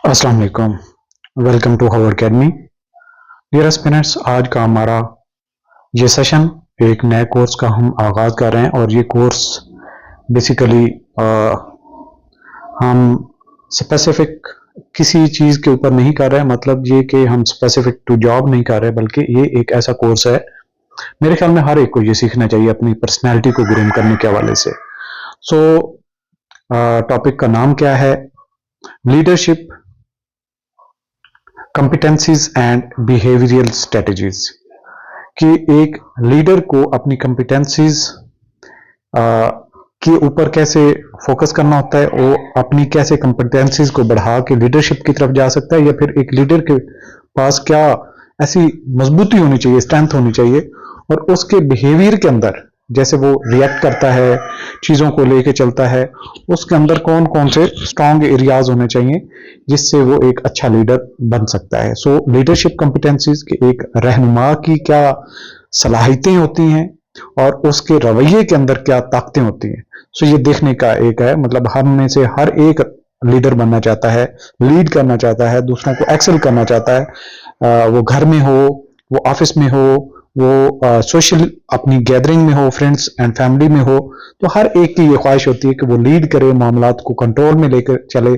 अस्सलाम वालेकुम। Welcome to hour academy. Dear aspirants, आज का हमारा ये सेशन एक नए कोर्स का हम आगाज़ कर रहे हैं और ये कोर्स बेसिकली हम स्पेसिफिक किसी चीज़ के ऊपर नहीं कर रहे हैं। मतलब ये कि हम स्पेसिफिक टू जॉब नहीं कर रहे, बल्कि ये एक ऐसा कोर्स है, मेरे ख्याल में हर एक को ये सीखना चाहिए अपनी पर्सनैलिटी को ग्रूम करने के हवाले से। सो टॉपिक का नाम क्या है? Leadership कंपिटेंसीज and behavioural strategies. कि एक लीडर को अपनी कंपिटेंसीज के ऊपर कैसे फोकस करना होता है, वो अपनी कैसे कंपिटेंसीज को बढ़ा के लीडरशिप की तरफ जा सकता है, या फिर एक लीडर के पास क्या ऐसी मजबूती होनी चाहिए, स्ट्रेंथ होनी चाहिए, और उसके बिहेवियर के अंदर जैसे वो रिएक्ट करता है, चीज़ों को लेके चलता है, उसके अंदर कौन कौन से स्ट्रॉन्ग एरियाज होने चाहिए जिससे वो एक अच्छा लीडर बन सकता है। सो लीडरशिप कॉम्पिटेंसीज के एक रहनुमा की क्या सलाहियतें होती हैं और उसके रवैये के अंदर क्या ताकतें होती हैं। सो ये देखने का एक है, मतलब हम में से हर एक लीडर बनना चाहता है, लीड करना चाहता है, दूसरों को एक्सेल करना चाहता है। वो घर में हो, वो ऑफिस में हो, वो सोशल अपनी गैदरिंग में हो, फ्रेंड्स एंड फैमिली में हो, तो हर एक की ये ख्वाहिश होती है कि वो लीड करे, मामलात को कंट्रोल में लेकर चले।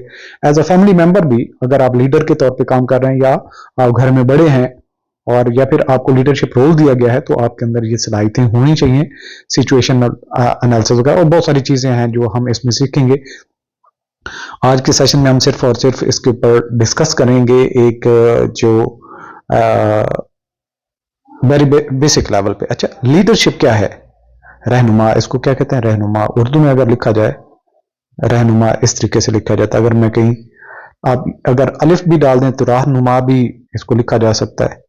एज अ फैमिली मेंबर भी अगर आप लीडर के तौर पे काम कर रहे हैं, या आप घर में बड़े हैं और या फिर आपको लीडरशिप रोल दिया गया है, तो आपके अंदर ये सलाहियतें होनी चाहिए, सिचुएशनल एनालिसिस वगैरह और बहुत सारी चीजें हैं जो हम इसमें सीखेंगे। आज के सेशन में हम सिर्फ और सिर्फ इसके ऊपर डिस्कस करेंगे एक जो वेरी बेसिक लेवल पे। अच्छा, लीडरशिप क्या है? रहनुमा, इसको क्या कहते हैं? रहनुमा। उर्दू में अगर लिखा जाए रहनुमा इस तरीके से लिखा जाता है। अगर मैं कहीं आप अगर अलिफ भी डाल दें तो रहनुमा भी इसको लिखा जा सकता है।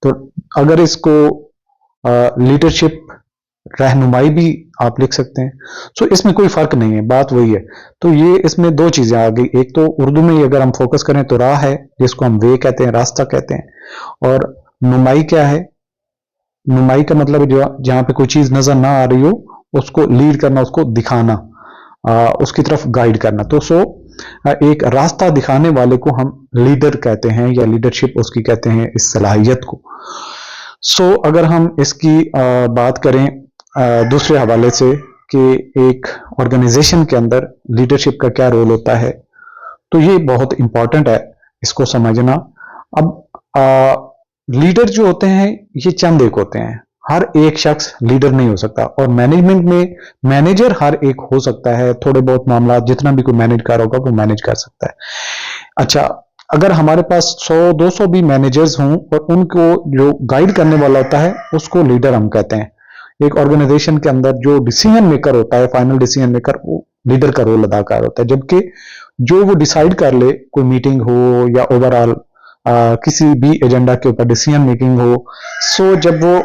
तो अगर इसको लीडरशिप रहनुमाई भी आप लिख सकते हैं। सो इसमें कोई फर्क नहीं है, बात वही है। तो ये इसमें दो चीजें आ गई। एक तो उर्दू में अगर हम फोकस करें तो राह है, जिसको हम वे कहते हैं, रास्ता कहते हैं, और नुमाई क्या है? नुमाई का मतलब जो जहां पे कोई चीज नजर ना आ रही हो उसको लीड करना, उसको दिखाना, उसकी तरफ गाइड करना। तो एक रास्ता दिखाने वाले को हम लीडर कहते हैं, या लीडरशिप उसकी कहते हैं, इस सलाहियत को। अगर हम इसकी बात करें दूसरे हवाले से कि एक ऑर्गेनाइजेशन के अंदर लीडरशिप का क्या रोल होता है, तो ये बहुत इंपॉर्टेंट है इसको समझना। अब लीडर जो होते हैं ये चंद एक होते हैं, हर एक शख्स लीडर नहीं हो सकता, और मैनेजमेंट में मैनेजर हर एक हो सकता है। थोड़े बहुत मामला जितना भी कोई मैनेज कर होगा वो मैनेज कर सकता है। अच्छा, अगर हमारे पास 100-200 भी मैनेजर्स हों और उनको जो गाइड करने वाला होता है उसको लीडर हम कहते हैं। एक ऑर्गेनाइजेशन के अंदर जो डिसीजन मेकर होता है, फाइनल डिसीजन मेकर, वो लीडर का रोल अदा कर होता है। जबकि जो वो डिसाइड कर ले, कोई मीटिंग हो या ओवरऑल किसी भी एजेंडा के ऊपर डिसीजन मेकिंग हो, जब वो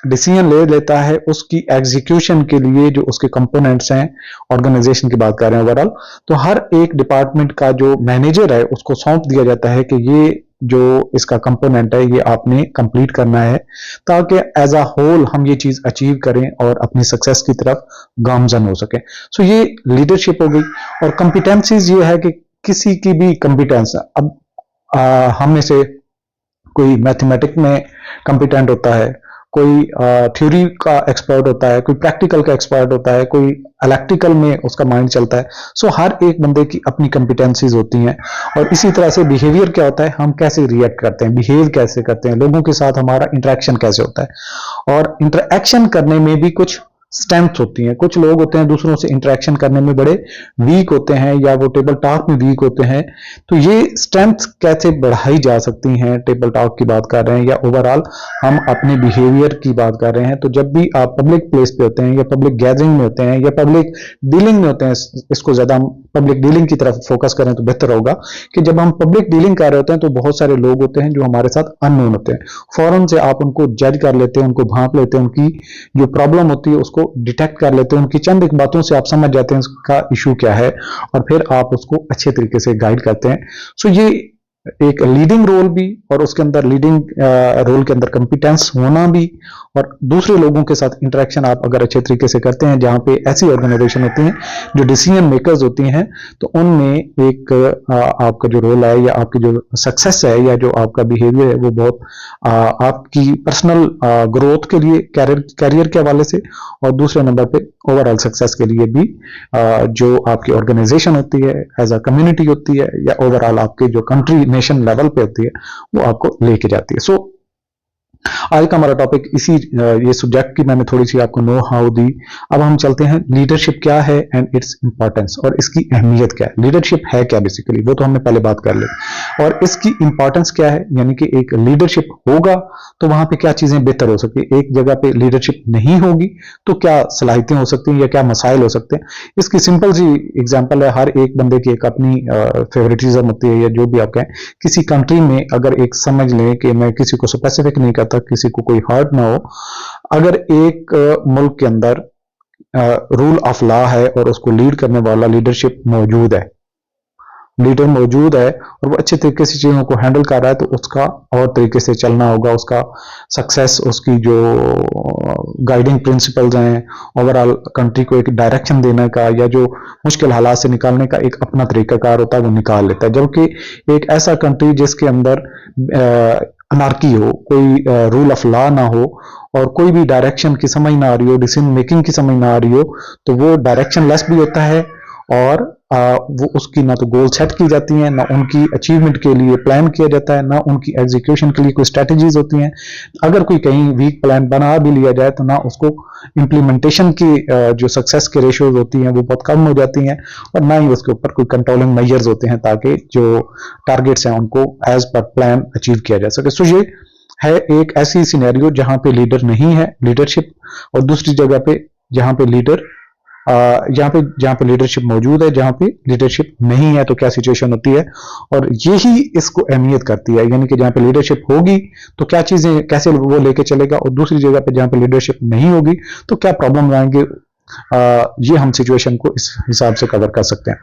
डिसीजन ले लेता है, उसकी एग्जीक्यूशन के लिए जो उसके कंपोनेंट्स हैं, ऑर्गेनाइजेशन की बात कर रहे हैं ओवरऑल, तो हर एक डिपार्टमेंट का जो मैनेजर है उसको सौंप दिया जाता है कि ये जो इसका कंपोनेंट है ये आपने कंप्लीट करना है, ताकि एज अ होल हम ये चीज अचीव करें और अपनी सक्सेस की तरफ गामजन हो सके। ये लीडरशिप हो गई। और कॉम्पिटेंसीज ये है कि किसी की भी कॉम्पिटेंस, अब हम में से कोई मैथमेटिक्स में कॉम्पिटेंट होता है, कोई थ्योरी का एक्सपर्ट होता है, कोई प्रैक्टिकल का एक्सपर्ट होता है, कोई इलेक्ट्रिकल में उसका माइंड चलता है। हर एक बंदे की अपनी कॉम्पिटेंसीज होती हैं। और इसी तरह से बिहेवियर क्या होता है, हम कैसे रिएक्ट करते हैं, बिहेव कैसे करते हैं, लोगों के साथ हमारा इंटरेक्शन कैसे होता है। और इंटरेक्शन करने में भी कुछ स्ट्रेंथ होती हैं। कुछ लोग होते हैं दूसरों से इंटरेक्शन करने में बड़े वीक होते हैं, या वो टेबल टॉक में वीक होते हैं। तो ये स्ट्रेंथ कैसे बढ़ाई जा सकती हैं, टेबल टॉक की बात कर रहे हैं या ओवरऑल हम अपने बिहेवियर की बात कर रहे हैं। तो जब भी आप पब्लिक प्लेस पे होते हैं, या पब्लिक गैदरिंग में होते हैं, या पब्लिक डीलिंग में होते हैं, इसको ज्यादा हम पब्लिक डीलिंग की तरफ फोकस करें तो बेहतर होगा, कि जब हम पब्लिक डीलिंग कर रहे होते हैं तो बहुत सारे लोग होते हैं जो हमारे साथ अननोन होते हैं। फौरन से आप उनको जज कर लेते हैं, उनको भांप लेते हैं, उनकी जो प्रॉब्लम होती है उसको डिटेक्ट कर लेते हैं, उनकी चंद एक बातों से आप समझ जाते हैं उसका इशू क्या है, और फिर आप उसको अच्छे तरीके से गाइड करते हैं। ये एक लीडिंग रोल भी, और उसके अंदर लीडिंग रोल के अंदर कॉम्पिटेंस होना भी, और दूसरे लोगों के साथ इंटरेक्शन आप अगर अच्छे तरीके से करते हैं, जहां पे ऐसी ऑर्गेनाइजेशन होती हैं जो डिसीजन मेकर्स होती हैं, तो उनमें एक आपका जो रोल है या आपकी जो सक्सेस है या जो आपका बिहेवियर है वो बहुत आपकी पर्सनल ग्रोथ के लिए, कैरियर के हवाले से, और दूसरे नंबर पे ओवरऑल सक्सेस के लिए भी जो आपकी ऑर्गेनाइजेशन होती है, एज अ कम्युनिटी होती है, या ओवरऑल आपके जो कंट्री नेशन लेवल पे होती है, वो आपको लेके जाती है। सो आज का हमारा टॉपिक इसी ये सब्जेक्ट की मैंने थोड़ी सी आपको नो हाउ दी। अब हम चलते हैं लीडरशिप क्या है एंड इट्स इंपॉर्टेंस, और इसकी अहमियत क्या है। लीडरशिप है क्या बेसिकली, वो तो हमने पहले बात कर ली, और इसकी इंपॉर्टेंस क्या है, यानी कि एक लीडरशिप होगा तो वहां पे क्या चीजें बेहतर हो सकती है, एक जगह पे लीडरशिप नहीं होगी तो क्या सलाहियतें हो सकती हैं या क्या मसाइल हो सकते हैं। इसकी सिंपल सी एग्जाम्पल है, हर एक बंदे की एक अपनी फेवरेटिज्म होती है, या जो भी आप कहें। किसी कंट्री में अगर एक समझ लें कि मैं किसी को स्पेसिफिक नहीं करता, किसी को कोई हर्ट ना हो, अगर एक मुल्क के अंदर रूल ऑफ लॉ है और उसको लीड करने वाला लीडरशिप मौजूद है, लीडर मौजूद है, और वो अच्छे तरीके से चीजों को हैंडल कर रहा है, तो उसका और तरीके से चलना होगा, उसका सक्सेस, उसकी जो गाइडिंग प्रिंसिपल्स हैं, ओवरऑल कंट्री को एक डायरेक्शन देने का, या जो मुश्किल हालात से निकालने का एक अपना तरीकाकार होता है, वो निकाल लेता है। जबकि एक ऐसा कंट्री जिसके अंदर अनार्की हो, कोई रूल ऑफ लॉ ना हो, और कोई भी डायरेक्शन की समझ ना आ रही हो, डिसीजन मेकिंग की समझ ना आ रही हो, तो वो डायरेक्शन लेस भी होता है, और वो उसकी ना तो गोल सेट की जाती हैं, ना उनकी अचीवमेंट के लिए प्लान किया जाता है, ना उनकी एग्जीक्यूशन के लिए कोई स्ट्रेटजीज होती हैं। अगर कोई कहीं वीक प्लान बना भी लिया जाए तो ना उसको इम्प्लीमेंटेशन की जो सक्सेस के रेशियोज होती हैं वो बहुत कम हो जाती हैं, और ना ही उसके ऊपर कोई कंट्रोलिंग मेजर्स होते हैं ताकि जो टारगेट्स हैं उनको एज पर प्लान अचीव किया जा सके। सो ये है एक ऐसी सिनेरियो जहां पे लीडर नहीं है, लीडरशिप, और दूसरी जगह पे जहां पे लीडर जहां पे लीडरशिप मौजूद है, जहां पे लीडरशिप नहीं है, तो क्या सिचुएशन होती है, और यही इसको अहमियत करती है। यानी कि जहां पे लीडरशिप होगी तो क्या चीजें कैसे वो लेके चलेगा, और दूसरी जगह पे जहां पे लीडरशिप नहीं होगी तो क्या प्रॉब्लम आएंगे। ये हम सिचुएशन को इस हिसाब से कवर कर सकते हैं।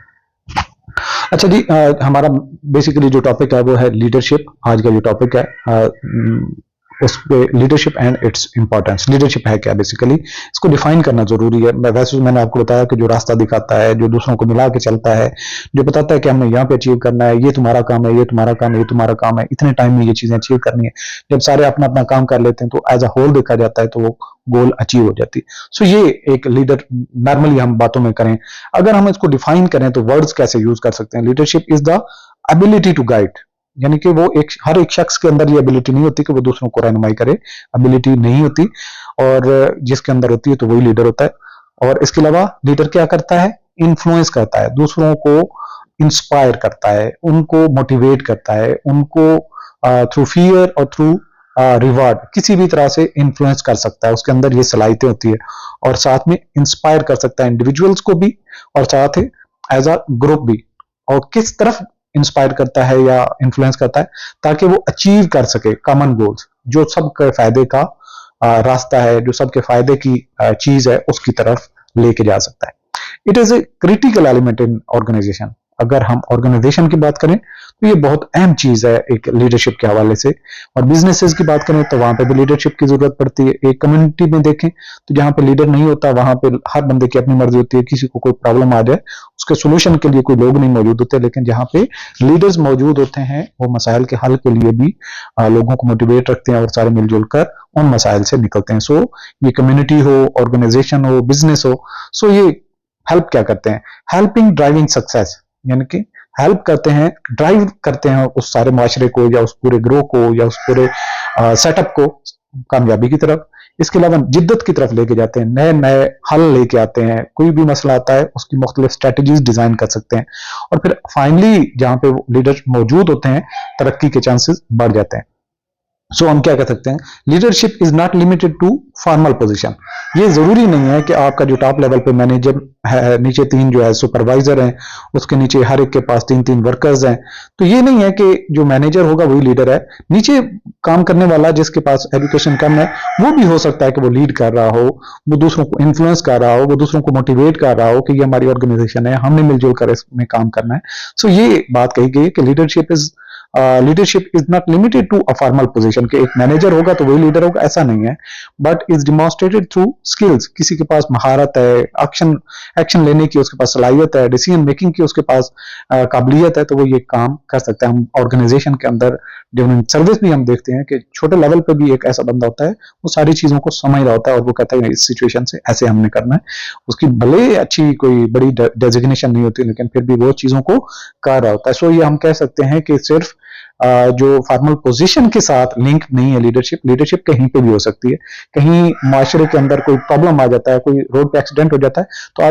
अच्छा जी, हमारा बेसिकली जो टॉपिक है वो है लीडरशिप। आज का जो टॉपिक है उस पे leadership and its importance. Leadership है क्या बेसिकली, इसको डिफाइन करना जरूरी है। वैसे मैंने आपको बताया कि जो रास्ता दिखाता है, जो दूसरों को मिला के चलता है, जो बताता है कि हमने यहाँ पे अचीव करना है, ये तुम्हारा काम है, ये तुम्हारा काम है, ये तुम्हारा काम है, इतने टाइम में ये चीजें अचीव करनी है। जब सारे अपना अपना काम कर लेते हैं तो एज अ होल देखा जाता है तो वो गोल अचीव हो जाती है। सो ये एक लीडर नॉर्मली हम बातों में करें, अगर हम इसको डिफाइन करें तो वर्ड्स कैसे यूज कर सकते हैं। Leadership is the ability to guide, यानी कि वो हर एक शख्स के अंदर ये एबिलिटी नहीं होती कि वो दूसरों को रहनुमाई करे, एबिलिटी नहीं होती, और जिसके अंदर होती है तो वही लीडर होता है। और इसके अलावा लीडर क्या करता है, इन्फ्लुएंस करता है, दूसरों को इंस्पायर करता है, उनको मोटिवेट करता है, उनको थ्रू फियर और थ्रू रिवार्ड किसी भी तरह से इन्फ्लुएंस कर सकता है। उसके अंदर ये सलाहियतें होती है, और साथ में इंस्पायर कर सकता है इंडिविजुअल्स को भी, और साथ ही एज अ ग्रुप भी। और किस तरफ इंस्पायर करता है या इन्फ्लुएंस करता है, ताकि वो अचीव कर सके कॉमन गोल्स, जो सबके फायदे का रास्ता है, जो सबके फायदे की चीज है, उसकी तरफ लेके जा सकता है। It is a critical element in organisation. अगर हम ऑर्गेनाइजेशन की बात करें तो ये बहुत अहम चीज है एक लीडरशिप के हवाले से। और बिजनेसेस की बात करें तो वहां पे भी लीडरशिप की जरूरत पड़ती है। एक कम्युनिटी में देखें तो जहां पे लीडर नहीं होता, वहां पे हर बंदे की अपनी मर्जी होती है, किसी को कोई प्रॉब्लम आ जाए उसके सोल्यूशन के लिए कोई लोग नहीं मौजूद होते। लेकिन जहां पे लीडर्स मौजूद होते हैं वो मसाइल के हल के लिए भी लोगों को मोटिवेट रखते हैं, और सारे मिलजुल कर उन मसाइल से निकलते हैं। सो ये कम्युनिटी हो, ऑर्गेनाइजेशन हो, बिजनेस हो, सो ये हेल्प क्या करते हैं, हेल्पिंग ड्राइविंग सक्सेस, यानी कि हेल्प करते हैं, ड्राइव करते हैं उस सारे माशरे को, या उस पूरे ग्रोह को, या उस पूरे सेटअप को कामयाबी की तरफ। इसके अलावा जिद्दत की तरफ लेके जाते हैं, नए नए हल लेके आते हैं, कोई भी मसला आता है उसकी मुख्तलिफ स्ट्रेटजीज डिजाइन कर सकते हैं, और फिर फाइनली जहां पे लीडर मौजूद होते हैं तरक्की के चांसेस बढ़ जाते हैं। सो हम क्या कह सकते हैं, leadership is not limited to formal position. ये जरूरी नहीं है कि आपका जो टॉप लेवल पे मैनेजर है, नीचे 3 जो है सुपरवाइजर हैं, उसके नीचे हर एक के पास 3-3 वर्कर्स हैं, तो ये नहीं है कि जो मैनेजर होगा वही लीडर है। नीचे काम करने वाला जिसके पास एजुकेशन कम है वो भी हो सकता है कि वो लीड कर रहा हो, वो दूसरों को इन्फ्लुएंस कर रहा हो, वो दूसरों को मोटिवेट कर रहा हो कि ये हमारी ऑर्गेनाइजेशन है, हमने मिलजुल कर इसमें काम करना है। सो ये बात कही गई कि leadership is leadership is not limited to a formal position कि एक मैनेजर होगा तो वही लीडर होगा, ऐसा नहीं है, but is demonstrated through skills. किसी के पास महारत है, एक्शन लेने की उसके पास सलाहियत है, डिसीजन मेकिंग की उसके पास काबिलियत है, तो वो ये काम कर सकता है। हम ऑर्गेनाइजेशन के अंदर ड्यूरिंग सर्विस भी हम देखते हैं कि छोटे लेवल पे भी एक ऐसा बंदा होता है, वो सारी चीजों को समझ रहा होता है और वो कहता है इस सिचुएशन से ऐसे हमने करना है। उसकी भले अच्छी कोई बड़ी डेजिग्नेशन नहीं होती, लेकिन फिर भी वो चीजों को कर रहा होता है। सो ये हम कह सकते हैं कि सिर्फ जो फॉर्मल पोजीशन के साथ लिंक नहीं है लीडरशिप। लीडरशिप कहीं पे भी हो सकती है। कहीं माशरे के अंदर कोई प्रॉब्लम आ जाता है, कोई रोड पे एक्सीडेंट हो जाता है, तो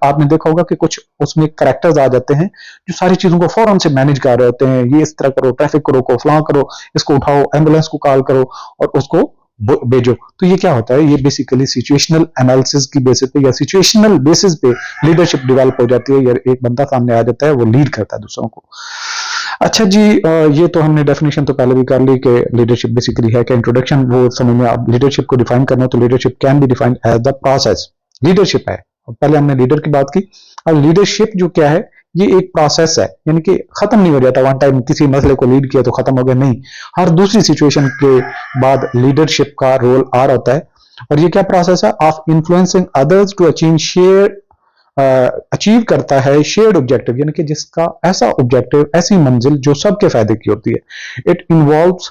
आपने देखा होगा कि कुछ उसमें कैरेक्टर्स आ जाते हैं जो सारी चीजों को फौरन से मैनेज कर रहे होते हैं। ये इस तरह करो, ट्रैफिक को रोको, फलां करो, इसको उठाओ, एम्बुलेंस को कॉल करो और उसको भेजो। तो ये क्या होता है, ये बेसिकली सिचुएशनल एनालिसिस की बेसिस पे या सिचुएशनल बेसिस पे लीडरशिप डेवलप हो जाती है, या एक बंदा सामने आ जाता है, वो लीड करता है दूसरों को। अच्छा जी, ये तो हमने डेफिनेशन तो पहले भी कर ली कि लीडरशिप बेसिकली है क्या। इंट्रोडक्शन वो समझ में, आप लीडरशिप को डिफाइन करना तो leadership can be defined as the process. Leadership है, पहले हमने लीडर की बात की, और लीडरशिप जो क्या है, ये एक प्रोसेस है, यानी कि खत्म नहीं हो जाता वन टाइम किसी मसले को लीड किया तो खत्म हो गया, नहीं। हर दूसरी सिचुएशन के बाद लीडरशिप का रोल आ रहा होता है। और ये क्या प्रोसेस है, of influencing others to achieve करता है शेयर्ड ऑब्जेक्टिव, यानी कि जिसका ऐसा ऑब्जेक्टिव, ऐसी मंजिल जो सबके फायदे की होती है। It involves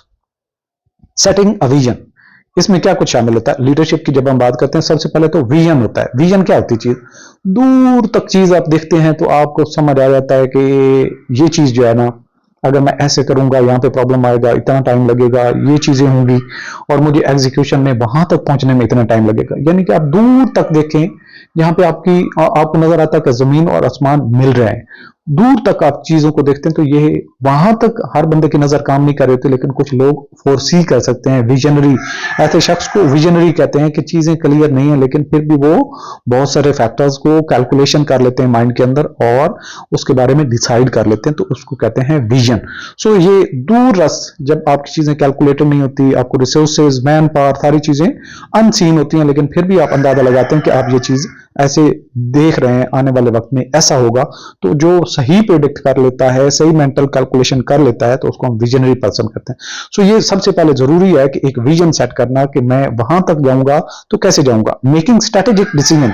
setting a vision. इसमें क्या कुछ शामिल होता है लीडरशिप की, जब हम बात करते हैं सबसे पहले तो विजन होता है। विजन क्या होती है, चीज दूर तक चीज आप देखते हैं तो आपको समझ आ जाता है कि ये चीज जो है ना, अगर मैं ऐसे करूंगा यहाँ पे प्रॉब्लम आएगा, इतना टाइम लगेगा, ये चीजें होंगी, और मुझे एग्जीक्यूशन में वहां तक पहुंचने में इतना टाइम लगेगा। यानी कि आप दूर तक देखें, यहाँ पे आपको नजर आता है कि जमीन और आसमान मिल रहे हैं। दूर तक आप चीजों को देखते हैं तो ये वहां तक हर बंदे की नजर काम नहीं कर रही होती, लेकिन कुछ लोग फोरसी कर सकते हैं, विजनरी। ऐसे शख्स को विजनरी कहते हैं कि चीजें क्लियर नहीं है, लेकिन फिर भी वो बहुत सारे फैक्टर्स को कैलकुलेशन कर लेते हैं माइंड के अंदर और उसके बारे में डिसाइड कर लेते हैं, तो उसको कहते हैं विजन। सो ये दूर रस, जब आपकी चीजें कैलकुलेटेड नहीं होती, आपको रिसोर्सेज, मैन पावर, सारी चीजें अनसीन होती हैं, लेकिन फिर भी आप अंदाजा लगाते हैं कि आप ये चीज ऐसे देख रहे हैं, आने वाले वक्त में ऐसा होगा। तो जो सही प्रेडिक्ट कर लेता है, सही मेंटल कैलकुलेशन कर लेता है, तो उसको हम विजनरी पर्सन कहते हैं। सो ये सबसे पहले जरूरी है कि एक विजन सेट करना कि मैं वहां तक जाऊंगा तो कैसे जाऊंगा। Making strategic decision,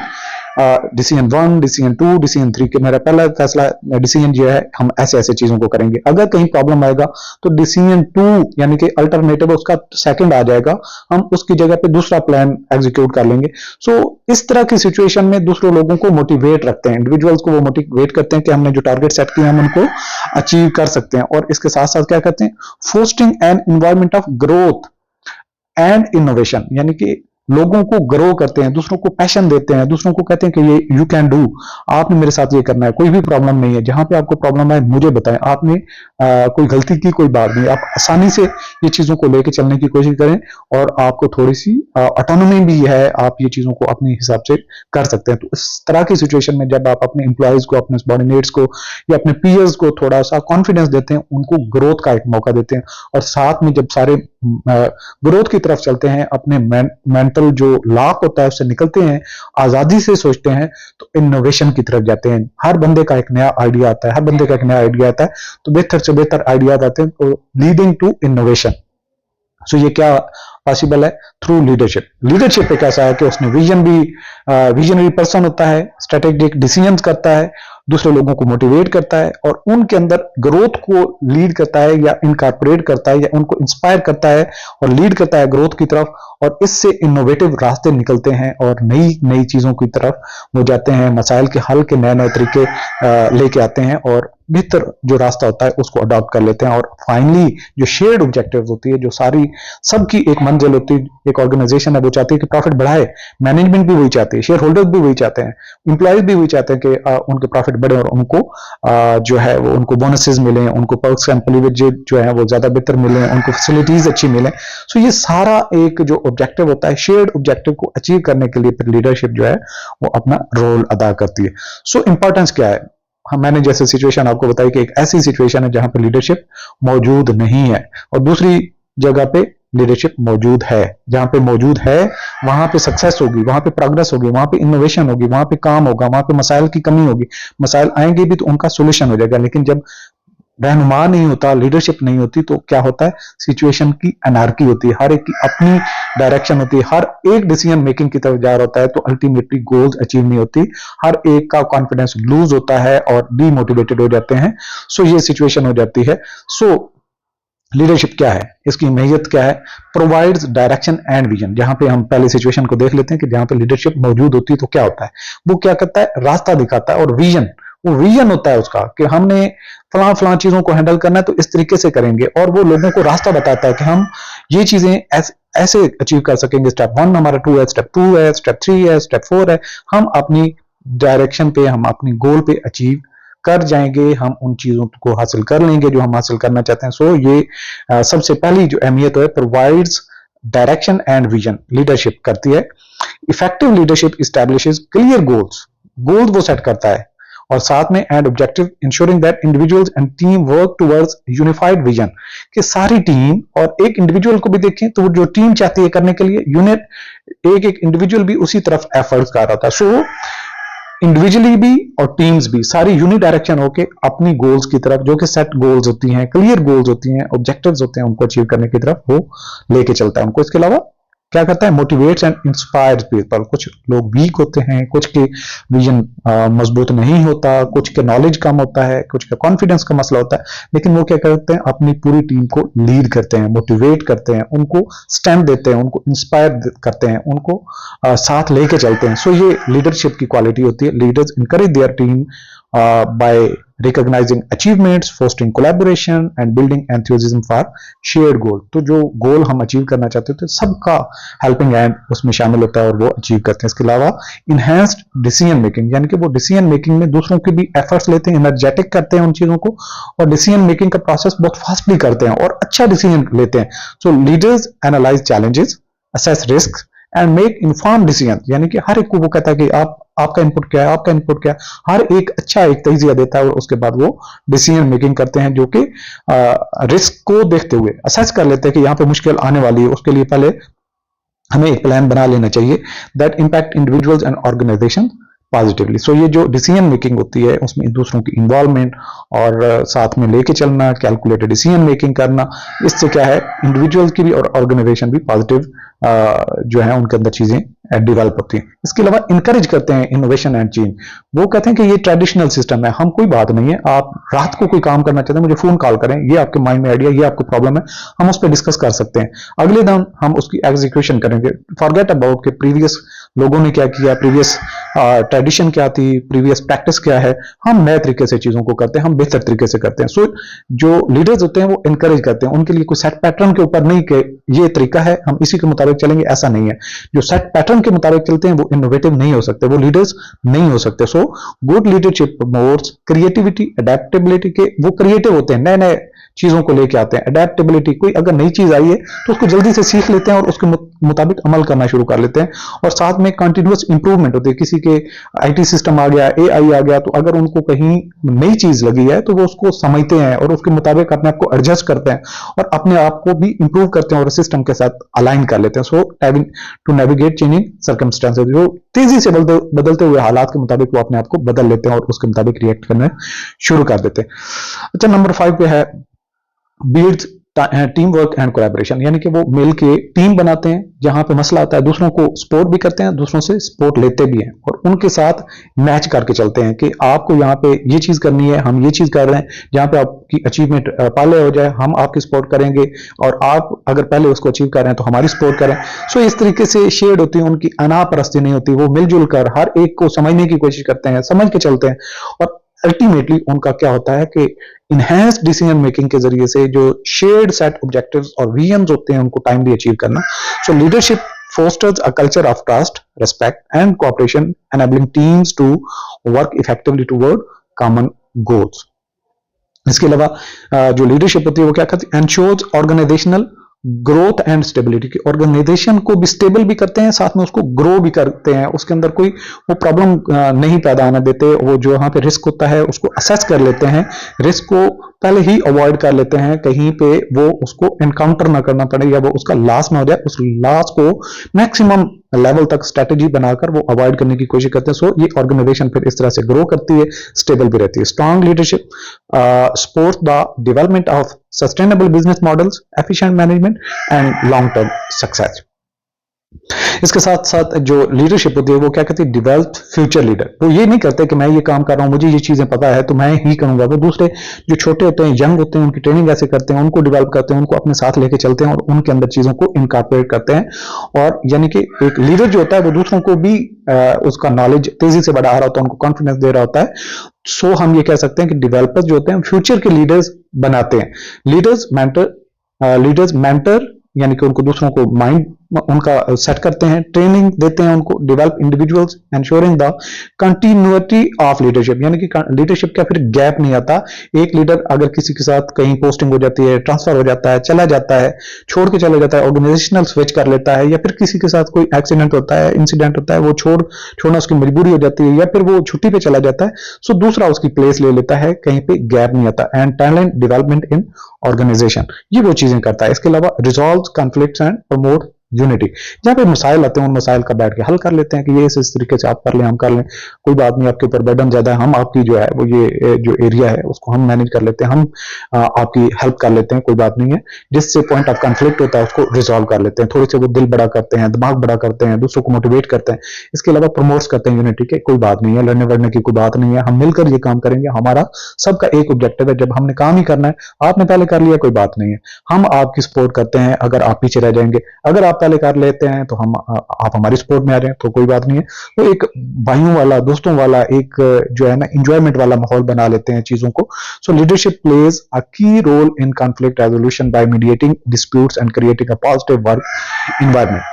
decision 1, decision 2, decision 3 के मेरा पहला फैसला डिसीजन जो है हम ऐसे ऐसे चीजों को करेंगे। अगर कहीं प्रॉब्लम आएगा तो डिसीजन 2 यानी कि अल्टरनेटिव उसका सेकंड आ जाएगा, हम उसकी जगह पे दूसरा प्लान एग्जीक्यूट कर लेंगे। सो इस तरह की सिचुएशन में दूसरे लोगों को मोटिवेट रखते हैं, इंडिविजुअल्स को वो मोटिवेट करते हैं कि हमने जो टारगेट सेट किया हम उनको अचीव कर सकते हैं। और इसके साथ साथ क्या करते हैं, fostering an environment of growth and innovation, यानी कि लोगों को ग्रो करते हैं, दूसरों को पैशन देते हैं, दूसरों को कहते हैं कि ये यू कैन डू, आपने मेरे साथ ये करना है, कोई भी प्रॉब्लम नहीं है, जहां पे आपको प्रॉब्लम आए मुझे बताएं, आपने कोई गलती की, कोई बात नहीं, आप आसानी से ये चीजों को लेकर चलने की कोशिश करें और आपको थोड़ी सी ऑटोनॉमी भी है, आप ये चीजों को अपने हिसाब से कर सकते हैं। तो इस तरह की सिचुएशन में जब आप अपने एम्प्लॉयज को, अपने सबॉर्डिनेट्स को या अपने पीयर्स को थोड़ा सा कॉन्फिडेंस देते हैं, उनको ग्रोथ का एक मौका देते हैं, और साथ में जब सारे ग्रोथ की तरफ चलते हैं, अपने मेंटल जो लॉक होता है उससे निकलते हैं, आजादी से सोचते हैं, तो इनोवेशन की तरफ जाते हैं। हर बंदे का एक नया आइडिया आता है, हर बंदे का एक नया आइडिया आता है, तो बेहतर से बेहतर आइडियाज आते हैं, तो लीडिंग टू इनोवेशन। सो ये क्या पॉसिबल है, थ्रू लीडरशिप। लीडरशिप एक ऐसा है कि उसने विजनरी पर्सन होता है, स्ट्रेटेजिक डिसीजंस करता है, दूसरे लोगों को मोटिवेट करता है और उनके अंदर ग्रोथ को लीड करता है या इनकॉर्पोरेट करता है या उनको इंस्पायर करता है और लीड करता है ग्रोथ की तरफ, और इससे इनोवेटिव रास्ते निकलते हैं और नई नई चीजों की तरफ वो जाते हैं, मसाइल के हल के नए नए तरीके लेके आते हैं और बेहतर जो रास्ता होता है उसको अडॉप्ट कर लेते हैं। और फाइनली जो शेयर्ड ऑब्जेक्टिव होती है, जो सारी सबकी एक मंजिल होती है, एक ऑर्गेनाइजेशन है वो चाहती है कि प्रॉफिट बढ़ाए, मैनेजमेंट भी वही चाहती है, शेयर होल्डर्स भी वही चाहते हैं, इंप्लॉयज भी वही चाहते हैं कि उनके प्रॉफिट बढ़े और उनको जो है वो उनको बोनसेस मिले, उनको पर्क्स एंड प्रिविलेजेस जो है वो ज्यादा बेहतर मिले, उनको फैसिलिटीज अच्छी मिले। सो ये सारा एक जो ऑब्जेक्टिव होता है, शेयर्ड ऑब्जेक्टिव को अचीव करने के लिए फिर लीडरशिप जो है वो अपना रोल अदा करती है। सो इंपॉर्टेंस क्या है, मैंने जैसे सिचुएशन आपको बताई कि एक ऐसी सिचुएशन है जहां पे लीडरशिप मौजूद नहीं है और दूसरी जगह पे लीडरशिप मौजूद है। जहां पे मौजूद है वहां पे सक्सेस होगी, वहां पे प्रोग्रेस होगी, वहां पे इनोवेशन होगी, वहां पे काम होगा, वहां पे मसाइल की कमी होगी, मसाइल आएंगे भी तो उनका सोल्यूशन हो जाएगा। लेकिन जब रहनुमा नहीं होता, लीडरशिप नहीं होती, तो क्या होता है, सिचुएशन की एनार्की होती है, हर एक की अपनी डायरेक्शन होती है, हर एक डिसीजन मेकिंग की तरफ जा रहा होता है, तो अल्टीमेटली गोल्स अचीव नहीं होती, हर एक का कॉन्फिडेंस लूज होता है और डीमोटिवेटेड हो जाते हैं। सो ये सिचुएशन हो जाती है। सो लीडरशिप क्या है, इसकी महयत क्या है, प्रोवाइड्स डायरेक्शन एंड विजन। जहां पे हम पहले सिचुएशन को देख लेते हैं कि जहां पे लीडरशिप मौजूद होती है तो क्या होता है, वो क्या करता है, रास्ता दिखाता है, और विजन, वो विजन होता है उसका कि हमने फलां फलां चीजों को हैंडल करना है तो इस तरीके से करेंगे, और वो लोगों को रास्ता बताता है कि हम ये चीजें ऐसे अचीव कर सकेंगे। स्टेप 1 हमारा 2 है, स्टेप 2 है, स्टेप 3 है, स्टेप 4 है, हम अपनी डायरेक्शन पे, हम अपनी गोल पे अचीव कर जाएंगे, हम उन चीजों को हासिल कर लेंगे जो हम हासिल करना चाहते हैं। सो ये सबसे पहली जो अहमियत है, provides direction and vision, leadership करती है। Effective leadership establishes clear goals, goals वो सेट करता है, और साथ में and objective, ensuring that individuals and team work towards unified vision, कि सारी टीम और एक इंडिविजुअल को भी देखें तो जो टीम चाहती है करने के लिए, यूनिट, एक एक इंडिविजुअल भी उसी तरफ एफर्ट्स कर रहा था। सो इंडिविजुअली भी और टीम्स भी सारी यूनि डायरेक्शन होके अपनी गोल्स की तरफ, जो कि सेट गोल्स होती हैं, क्लियर गोल्स होती हैं, ऑब्जेक्टिव्स होते हैं, उनको अचीव करने की तरफ वो लेके चलता है उनको। इसके अलावा क्या करता है, मोटिवेट्स एंड इंस्पायर्स पीपल। कुछ लोग वीक होते हैं, कुछ के विजन मजबूत नहीं होता, कुछ के नॉलेज कम होता है, कुछ का कॉन्फिडेंस का मसला होता है, लेकिन वो क्या करते हैं, अपनी पूरी टीम को लीड करते हैं, मोटिवेट करते हैं, उनको स्ट्रेंथ देते हैं, उनको इंस्पायर करते हैं, उनको साथ लेके चलते हैं। सो ये लीडरशिप की क्वालिटी होती है। Leaders encourage their team by recognizing achievements, fostering collaboration and building enthusiasm for shared goal। तो जो गोल हम अचीव करना चाहते हैं तो सबका हेल्पिंग हैंड उसमें शामिल होता है और वो अचीव करते हैं। इसके अलावा इनहेंस्ड डिसीजन मेकिंग, यानी कि वो डिसीजन मेकिंग में दूसरों के भी एफर्ट्स लेते हैं, एनर्जेटिक करते हैं उन चीजों को, और डिसीजन मेकिंग का प्रोसेस बहुत फास्टली करते हैं और अच्छा डिसीजन लेते हैं। So leaders analyse challenges, assess risk and make inform decision, यानी कि हर एक को वो कहता है कि आपका इनपुट क्या है, आपका इनपुट क्या है, हर एक अच्छा एक तजिया देता है, और उसके बाद वो डिसीजन मेकिंग करते हैं, जो कि रिस्क को देखते हुए असेस कर लेते हैं कि यहाँ पे मुश्किल आने वाली है, उसके लिए पहले हमें एक प्लान बना लेना चाहिए that impact individuals and organisation positively. So ये जो डिसीजन मेकिंग होती है उसमें दूसरों की इन्वॉल्वमेंट और साथ में लेके चलना, कैलकुलेटेड डिसीजन मेकिंग करना, इससे क्या है, इंडिविजुअल की भी और ऑर्गेनाइजेशन भी पॉजिटिव जो है उनके अंदर चीजें डेवलप होती हैं। इसके अलावा इंकरेज करते हैं इनोवेशन एंड चेंज। वो कहते हैं कि ये ट्रेडिशनल सिस्टम है, हम कोई बात नहीं है, आप रात को कोई काम करना चाहते हैं, मुझे फोन कॉल करें, ये आपके माइंड में आइडिया, ये आपको प्रॉब्लम है, हम उस पर डिस्कस कर सकते हैं, अगले दिन हम उसकी एग्जीक्यूशन करेंगे। फॉरगेट अबाउट के प्रीवियस लोगों ने क्या किया, प्रीवियस ट्रेडिशन क्या थी, प्रीवियस प्रैक्टिस क्या है, हम नए तरीके से चीजों को करते हैं, हम बेहतर तरीके से करते हैं। सो जो लीडर्स होते हैं वो इंकरेज करते हैं, उनके लिए कोई सेट पैटर्न के ऊपर नहीं कि ये तरीका है हम इसी के मुताबिक चलेंगे, ऐसा नहीं है। जो सेट पैटर्न के मुताबिक चलते हैं वो इनोवेटिव नहीं हो सकते, वो लीडर्स नहीं हो सकते। So good leadership promotes creativity, adaptability, के वो क्रिएटिव होते हैं, नए नए चीजों को लेके आते हैं। अडेप्टेबिलिटी, कोई अगर नई चीज आई है तो उसको जल्दी से सीख लेते हैं और उसके मुताबिक अमल करना शुरू कर लेते हैं। और साथ में कंटिन्यूअस इंप्रूवमेंट होती है, किसी के आईटी सिस्टम आ गया, एआई आ गया, तो अगर उनको कहीं नई चीज लगी है तो वो उसको समझते हैं और उसके मुताबिक अपने आप को एडजस्ट करते हैं और अपने आप को भी इंप्रूव करते हैं और सिस्टम के साथ अलाइन कर लेते हैं। सो टू नेविगेट चेंजिंग सर्कमस्टेंसेस, जो तेजी से बदलते हुए हालात के मुताबिक वो अपने आप को बदल लेते हैं और उसके मुताबिक रिएक्ट करना शुरू कर देते हैं। अच्छा, नंबर 5 पे है builds team work and collaboration, यानी कि वो मिल के टीम बनाते हैं, जहां पे मसला आता है दूसरों को सपोर्ट भी करते हैं, दूसरों से सपोर्ट लेते भी हैं और उनके साथ मैच करके चलते हैं कि आपको यहाँ पे ये चीज करनी है, हम ये चीज कर रहे हैं, जहां पे आपकी अचीवमेंट पहले हो जाए हम आपकी सपोर्ट करेंगे और आप अगर पहले उसको अचीव कर रहे हैं तो हमारी सपोर्ट करें। सो इस तरीके से शेड होती है, उनकी अनापरस्ती नहीं होती, वो मिलजुल कर हर एक को समझने की कोशिश करते हैं, समझ के चलते हैं और अल्टीमेटली उनका क्या होता है कि इनहेंस डिसीजन मेकिंग के जरिए से जो शेयर्ड सेट ऑब्जेक्टिव्स और विजन्स होते हैं उनको टाइमली अचीव करना। सो leadership fosters a culture of trust, respect and cooperation, enabling teams to work effectively toward common goals। इसके अलावा जो लीडरशिप होती है वो क्या करती है, ensures organisational growth and stability, की ऑर्गेनाइजेशन को भी स्टेबल भी करते हैं, साथ में उसको ग्रो भी करते हैं, उसके अंदर कोई वो प्रॉब्लम नहीं पैदा आने देते, वो जो यहाँ पे रिस्क होता है उसको असेस कर लेते हैं, रिस्क को पहले ही अवॉइड कर लेते हैं, कहीं पे वो उसको एनकाउंटर ना करना पड़े या वो उसका लॉस ना हो जाए, उस लॉस को मैक्सिमम लेवल तक स्ट्रेटेजी बनाकर वो अवॉइड करने की कोशिश करते हैं। सो ये ऑर्गेनाइजेशन फिर इस तरह से ग्रो करती है, स्टेबल भी रहती है। Strong leadership support the development of sustainable business models, efficient management and long term success. इसके साथ साथ जो लीडरशिप होती है वो क्या कहती है, डेवलप फ्यूचर लीडर। वो ये नहीं करते कि मैं ये काम कर रहा हूं, मुझे ये चीजें पता है तो मैं ही करूंगा। वो दूसरे जो छोटे होते हैं, यंग होते हैं, उनकी ट्रेनिंग ऐसे करते हैं, उनको डेवलप करते हैं, उनको अपने साथ लेके चलते हैं और उनके अंदर चीजों को इनकॉर्पोरेट करते हैं। और यानी कि एक लीडर जो होता है वो दूसरों को भी उसका नॉलेज तेजी से बढ़ा रहा होता है, उनको कॉन्फिडेंस दे रहा होता है। सो हम ये कह सकते हैं कि डेवलपर्स जो होते हैं फ्यूचर के लीडर्स बनाते हैं। लीडर्स मेंटर यानी कि उनको दूसरों को माइंड उनका सेट करते हैं, ट्रेनिंग देते हैं उनको, develop individuals ensuring the continuity of leadership, यानी कि लीडरशिप का फिर गैप नहीं आता। एक लीडर अगर किसी के साथ कहीं पोस्टिंग हो जाती है, ट्रांसफर हो जाता है, चला जाता है, छोड़ के चला जाता है, ऑर्गेनाइजेशनल स्विच कर लेता है, या फिर किसी के साथ कोई एक्सीडेंट होता है, इंसिडेंट होता है, वो छोड़ना उसकी मजबूरी हो जाती है, या फिर वो छुट्टी पे चला जाता है, सो दूसरा उसकी प्लेस ले लेता है, कहीं पे गैप नहीं आता। And talent development in organisation, ये वो चीजें करता है। इसके अलावा resolve conflicts and promote unity, जहां पे मसाइल आते हैं उन मसाइल का बैठ के हल कर लेते हैं कि ये इस तरीके से आप कर लें, हम कर लें, कोई बात नहीं, आपके ऊपर बर्डन ज्यादा है, हम आपकी जो है वो ये जो एरिया है उसको हम मैनेज कर लेते हैं, हम आपकी हेल्प कर लेते हैं, कोई बात नहीं है। जिससे पॉइंट ऑफ कॉन्फ्लिक्ट होता है उसको रिजॉल्व कर लेते हैं, थोड़े से वो दिल बड़ा करते हैं, दिमाग बड़ा करते हैं, दूसरों को मोटिवेट करते हैं। इसके अलावा प्रमोट्स करते हैं यूनिटी के, कोई बात नहीं है, लड़ने वड़ने की कोई बात नहीं है, हम मिलकर ये काम करेंगे, हमारा सबका एक ऑब्जेक्टिव है, जब हमने काम ही करना है, आपने पहले कर लिया कोई बात नहीं है, हम आपकी सपोर्ट करते हैं। अगर आप पीछे रह जाएंगे, अगर आप पहले कर लेते हैं तो हम आप हमारी सपोर्ट में आ जाए तो कोई बात नहीं है। तो एक भाइयों वाला, दोस्तों वाला एक जो है ना इंजॉयमेंट वाला माहौल बना लेते हैं चीजों को। सो leadership plays a key role in conflict resolution by mediating disputes and creating a positive work environment.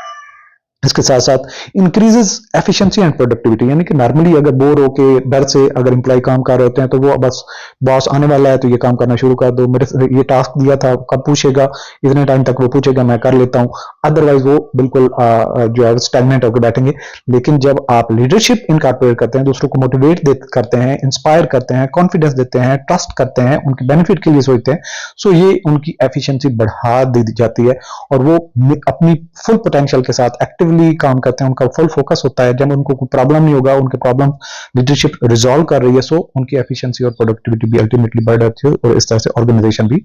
इसके साथ साथ इंक्रीजेस एफिशिएंसी एंड प्रोडक्टिविटी, यानी कि नॉर्मली अगर बोर होके डर से अगर एम्प्लॉय काम कर रहे होते हैं तो वो बस बॉस आने वाला है तो ये काम करना शुरू कर दो, मेरे से ये टास्क दिया था कब पूछेगा, इतने टाइम तक वो पूछेगा, मैं कर लेता हूं। अदरवाइज वो बिल्कुल जो है स्टैग्नेंट होकर बैठेंगे। लेकिन जब आप लीडरशिप इनकॉर्पोरेट करते हैं, दूसरों को मोटिवेट करते हैं, इंस्पायर करते हैं, कॉन्फिडेंस देते हैं, ट्रस्ट करते हैं, उनके बेनिफिट के लिए सोचते हैं, सो ये उनकी एफिशिएंसी बढ़ा दी जाती है और वो अपनी फुल पोटेंशियल के साथ एक्टिव काम करते हैं, उनका फुल फोकस होता है। जब उनको कोई प्रॉब्लम नहीं होगा, उनके प्रॉब्लम लीडरशिप रिजॉल्व कर रही है, सो उनकी एफिशिएंसी और प्रोडक्टिविटी भी अल्टीमेटली बढ़ जाती है और इस तरह से ऑर्गेनाइजेशन भी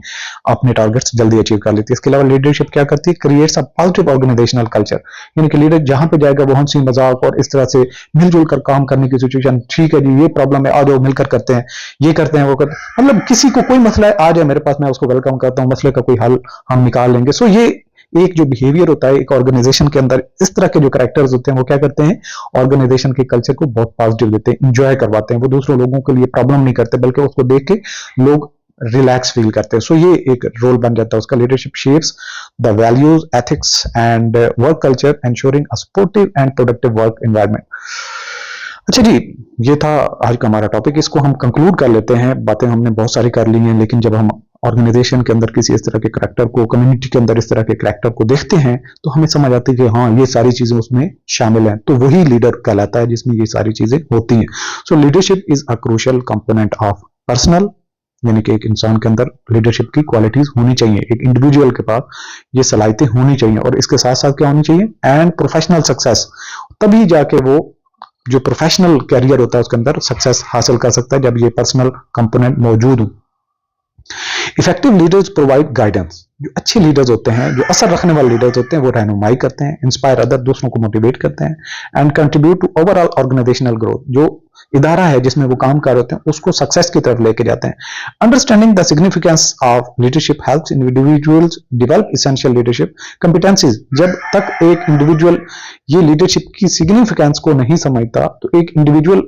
अपने टारगेट्स जल्दी अचीव कर लेती है। इसके अलावा लीडरशिप क्या करती है, creates a positive organisational culture, यानी कि लीडर जहां पे जाएगा वो हंसी मजाक और इस तरह से मिलजुल कर काम करने की सिचुएशन, ठीक है जी ये प्रॉब्लम है, आ जाओ मिलकर करते हैं, ये करते हैं, वो करते हैं, मतलब किसी को कोई मसला है आ जाए मेरे पास, मैं उसको वेलकम करता हूं, मसले का कोई हल हम निकाल लेंगे। सो ये एक जो बिहेवियर होता है एक ऑर्गेनाइजेशन के अंदर, इस तरह के जो कैरेक्टर्स होते हैं वो क्या करते हैं, ऑर्गेनाइजेशन के कल्चर को बहुत पॉजिटिव देते हैं, इंजॉय करवाते हैं। वो दूसरों लोगों के लिए प्रॉब्लम नहीं करते बल्कि उसको देख के लोग रिलैक्स फील करते हैं। सो ये एक रोल बन जाता है उसका। Leadership shapes the values, ethics and work culture, ensuring a supportive and productive work environment. अच्छा जी, ये था आज का हमारा टॉपिक। इसको हम कंक्लूड कर लेते हैं। बातें हमने बहुत सारी कर ली हैं, लेकिन जब हम ऑर्गेनाइजेशन के अंदर किसी इस तरह के करैक्टर को, कम्युनिटी के अंदर इस तरह के करैक्टर को देखते हैं तो हमें समझ आती है कि हाँ ये सारी चीजें उसमें शामिल हैं, तो वही लीडर कहलाता है जिसमें ये सारी चीजें होती हैं। सो leadership is a crucial component of personal, यानी कि एक इंसान के अंदर लीडरशिप की क्वालिटीज होनी चाहिए, एक इंडिविजुअल के पास ये सलाहियतें होनी चाहिए, और इसके साथ साथ क्या होनी चाहिए, एंड प्रोफेशनल सक्सेस। तभी जाके वो जो प्रोफेशनल कैरियर होता है उसके अंदर सक्सेस हासिल कर सकता है, जब ये पर्सनल कंपोनेंट मौजूद हो। इफेक्टिव लीडर्स प्रोवाइड गाइडेंस, जो अच्छे लीडर्स होते हैं, जो असर रखने वाले लीडर्स होते हैं, वो रहनुमाई करते हैं, इंस्पायर अदर, दूसरों को मोटिवेट करते हैं, and contribute to overall organisational growth. जो इदारा है जिसमें वो काम कर रहे होते हैं उसको सक्सेस की तरफ लेके जाते हैं। Understanding the significance of leadership helps individuals develop essential leadership कंपिटेंसीज। जब तक एक इंडिविजुअल ये लीडरशिप की सिग्निफिकेंस को नहीं समझता तो एक इंडिविजुअल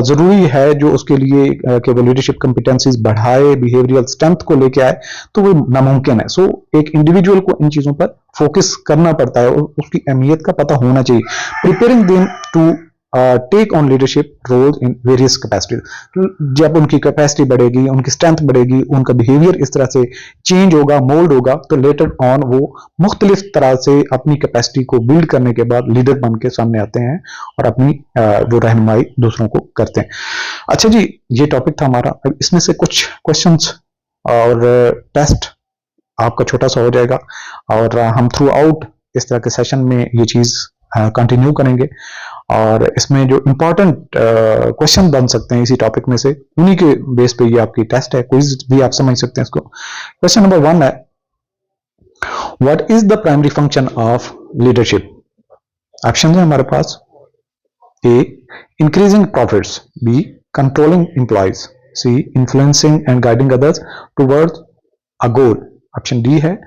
जरूरी है जो उसके लिए कि वो लीडरशिप कंपिटेंसीज बढ़ाए, बिहेवियरल स्ट्रेंथ को लेके आए, तो वो नामुमकिन है। सो एक इंडिविजुअल को इन चीजों पर फोकस करना पड़ता है और उसकी अहमियत का पता होना चाहिए। Preparing them to take on leadership role in various capacities. जब उनकी कैपेसिटी बढ़ेगी, उनकी स्ट्रेंथ बढ़ेगी, उनका बिहेवियर इस तरह से चेंज होगा, मोल्ड होगा, तो लेटर ऑन वो मुख्तलिफ तरह से अपनी कैपेसिटी को बिल्ड करने के बाद लीडर बन के सामने आते हैं और अपनी वो रहनुमाई दूसरों को करते हैं। अच्छा जी, ये टॉपिक था हमारा। इसमें से कुछ क्वेश्चंस और टेस्ट आपका छोटा सा हो जाएगा और हम थ्रू आउट इस तरह के सेशन में ये चीज कंटिन्यू करेंगे और इसमें जो इम्पोर्टेंट क्वेश्चन बन सकते हैं इसी टॉपिक में से उन्हीं के बेस पे ये आपकी टेस्ट है, क्विज भी आप समझ सकते हैं इसको। क्वेश्चन नंबर 1 है, what is the primary function of leadership? Option है हमारे पास, A increasing profits, B controlling employees, C influencing and guiding others towards a goal, option D है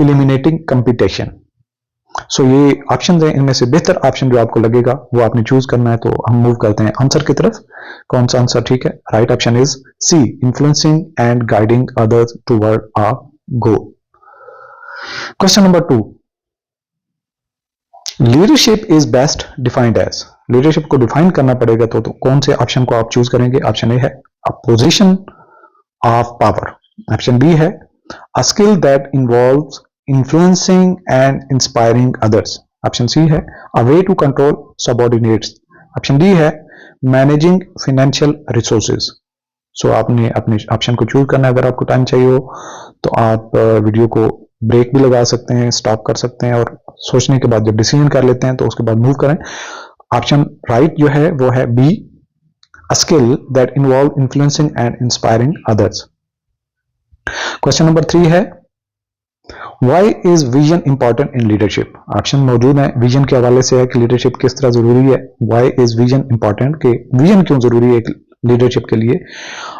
इलिमिनेटिंग कंपटीशन। सो ये ऑप्शन है, इनमें से बेहतर ऑप्शन जो आपको लगेगा वो आपने चूज करना है। तो हम मूव करते हैं आंसर की तरफ। कौन सा आंसर ठीक है? Right option is C, influencing and guiding others toward a goal. Question number 2, leadership is best defined as. Leadership को डिफाइन करना पड़ेगा तो कौन से ऑप्शन को आप चूज करेंगे? ऑप्शन ए है a position of power, option B है a skill that involves influencing and inspiring others, option C है a way to control subordinates, option D है managing financial resources। सो आपने अपने ऑप्शन को चूज करना है। अगर आपको टाइम चाहिए हो तो आप वीडियो को ब्रेक भी लगा सकते हैं, स्टॉप कर सकते हैं और सोचने के बाद जब डिसीजन कर लेते हैं तो उसके बाद मूव करें। ऑप्शन राइट जो है वो है B, a skill that involve influencing and inspiring others। Question number 3 है, Why is vision important in leadership? Option मौजूद है विजन के हवाले से है कि लीडरशिप किस तरह जरूरी है। Why is vision important? कि विजन क्यों जरूरी है लीडरशिप के लिए?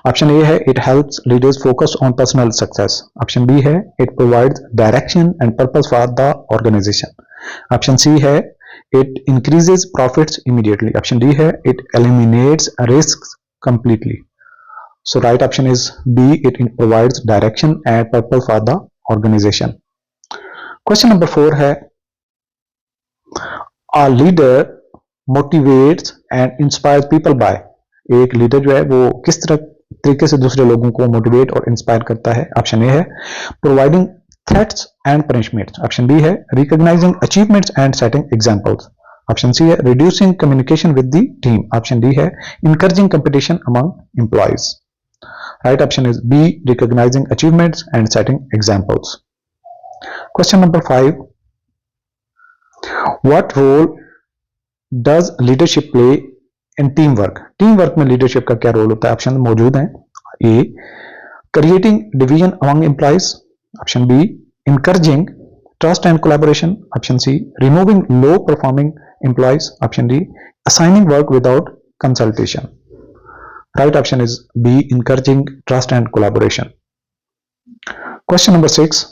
ऑप्शन ए है it helps leaders focus on personal success, option B है it provides direction and purpose for the organisation, option C है it increases profits immediately, option D है it eliminates risk completely. So right option is B, it provides direction and purpose for the organisation. Question number 4 है, a leader motivates and inspires people bye. एक leader जो है वो किस तरीके से दूसरे लोगों को मोटिवेट और इंस्पायर करता है? ऑप्शन ए है providing threats and punishments, option B है recognising achievements and setting examples, option C है reducing communication with the team, option D है encouraging competition among employees. Right option is B, recognising achievements and setting examples. Question number 5, what role does leadership play in teamwork? Teamwork में leadership का क्या role होता है? Option मौजूद हैं, A creating division among employees, option B encouraging trust and collaboration, option C removing low performing employees, option D assigning work without consultation। Right option is B, encouraging trust and collaboration। Question number 6,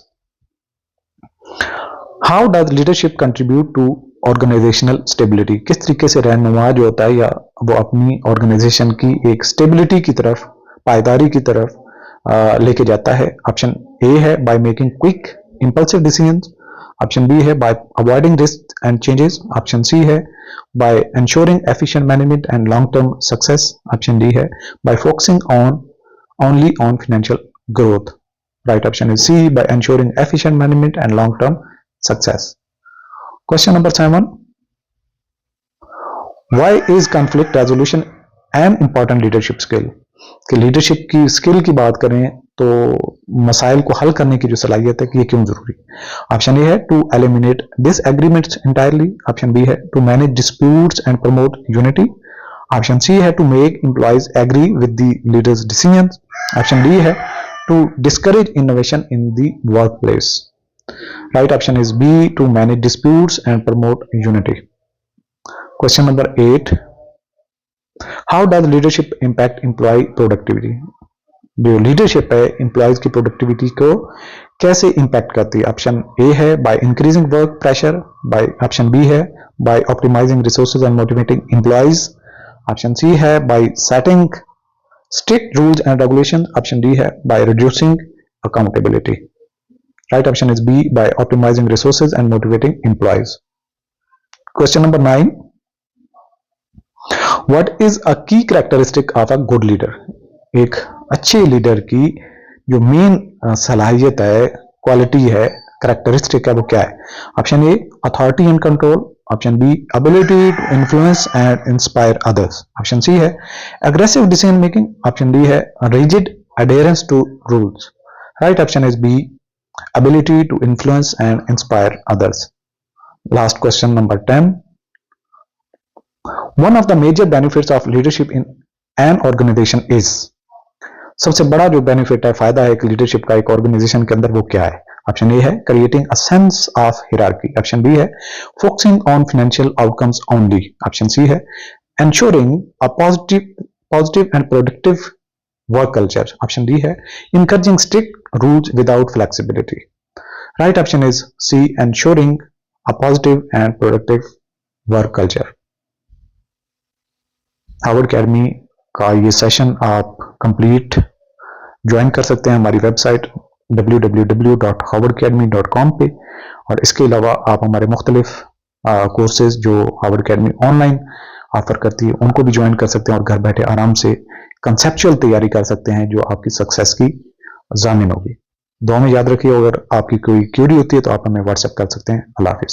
how does leadership contribute to organisational stability? किस तरीके से रहनुमा जो होता है या वो अपनी ऑर्गेनाइजेशन की एक स्टेबिलिटी की तरफ, पायदारी की तरफ लेके जाता है? ऑप्शन ए है by making quick impulsive decisions, option B है by avoiding risk and changes, option C है by ensuring efficient management and long term success, option D है by focusing on only on financial growth। Right option is C, by ensuring efficient management and long term success। Question number 7, why is conflict resolution an important leadership skill? कि leadership की skill की बात करें तो मसाइल को हल करने की जो सलाहियत है कि ये क्यों जरूरी? ऑप्शन ए है to eliminate disagreements entirely, option B है to manage disputes and promote unity, option C है to make employees agree with the leaders decisions, option D है to discourage innovation in the workplace. Right option is B, to manage disputes and promote unity। Question number 8, how does leadership impact employee productivity? जो leadership है employees की productivity को कैसे impact करती है? Option A है by increasing work pressure, by option B है by optimising resources and motivating employees, option C है by setting strict rules and regulation, option D है by reducing accountability. Right option is B, by optimizing resources and motivating employees। Question number 9, what is a key characteristic of a good leader? एक अच्छे leader की जो main सलाहियत है, quality है, characteristic है, वो क्या है? Option A authority and control, option B ability to influence and inspire others, option C है aggressive decision making, option D है rigid adherence to rules. Right option is B, ability to influence and inspire others. Last question number 10. One of the major benefits of leadership in an organization is, सबसे बड़ा जो benefit है, फायदा है एक leadership का एक ऑर्गेनाइजेशन के अंदर, वो क्या है? ऑप्शन ए है creating a sense of hierarchy, option B है focusing on financial outcomes only, option C है ensuring a positive and productive work culture, option D है encouraging strict rules without flexibility. Right option is C, ensuring a positive and productive work culture. Harvard academy का ये session आप complete join कर सकते हैं हमारी website www.harvardacademy.com पे, और इसके अलावा आप हमारे मुख्तलिफ कोर्सेज जो हार्वर्ड अकेडमी ऑनलाइन ऑफर करती है उनको भी ज्वाइन कर सकते हैं और घर बैठे आराम से कंसेप्चुअल तैयारी कर सकते हैं जो आपकी सक्सेस की ज़ामिन होगी। दुआ में याद रखिए, अगर आपकी कोई क्यूरी होती है तो आप हमें व्हाट्सएप कर सकते हैं। अल्लाह हाफिज़।